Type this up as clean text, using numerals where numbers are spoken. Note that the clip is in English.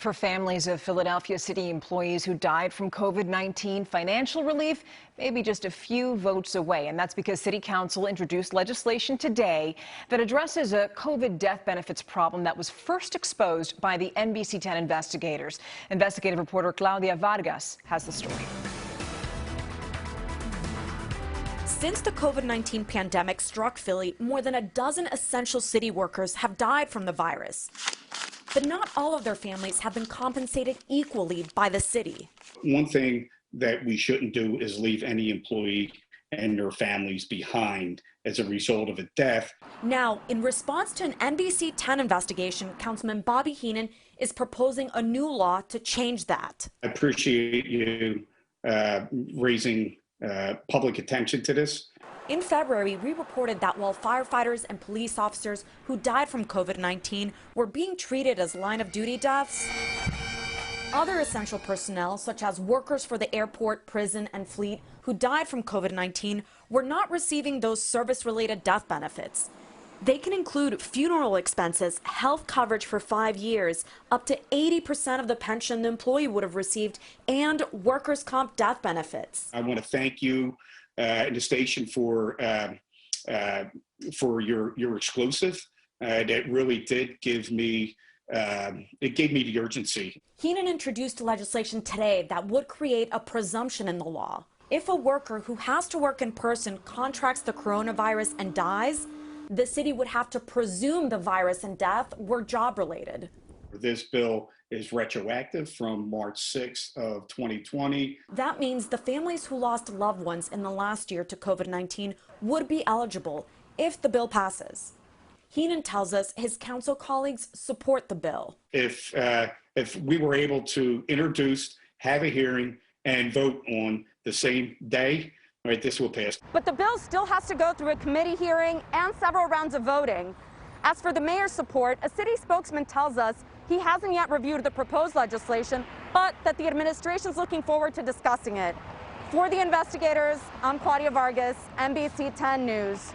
For families of Philadelphia city employees who died from COVID-19, financial relief may be just a few votes away. And that's because City Council introduced legislation today that addresses a COVID death benefits problem that was first exposed by the NBC10 investigators. Investigative reporter Claudia Vargas has the story. Since the COVID-19 pandemic struck Philly, more than a dozen essential city workers have died from the virus. But not all of their families have been compensated equally by the city. One thing that we shouldn't do is leave any employee and their families behind as a result of a death. Now, in response to an NBC10 investigation, Councilman Bobby Heenan is proposing a new law to change that. I appreciate you raising public attention to this. In February, we reported that while firefighters and police officers who died from COVID-19 were being treated as line-of-duty deaths, other essential personnel, such as workers for the airport, prison, and fleet, who died from COVID-19 were not receiving those service-related death benefits. They can include funeral expenses, health coverage for 5 years, up to 80% of the pension the employee would have received, and workers' comp death benefits. I want to thank you and the station for your exclusive. That really did give me, it gave me the urgency. Heenan introduced legislation today that would create a presumption in the law. If a worker who has to work in person contracts the coronavirus and dies, the city would have to presume the virus and death were job-related. This bill is retroactive from March 6th of 2020. That means the families who lost loved ones in the last year to COVID-19 would be eligible if the bill passes. Heenan tells us his council colleagues support the bill. If we were able to introduce, have a hearing, and vote on the same day, right, this will pass. But the bill still has to go through a committee hearing and several rounds of voting. As for the mayor's support, a city spokesman tells us he hasn't yet reviewed the proposed legislation, but that the administration is looking forward to discussing it. For the investigators, I'm Claudia Vargas, NBC10 News.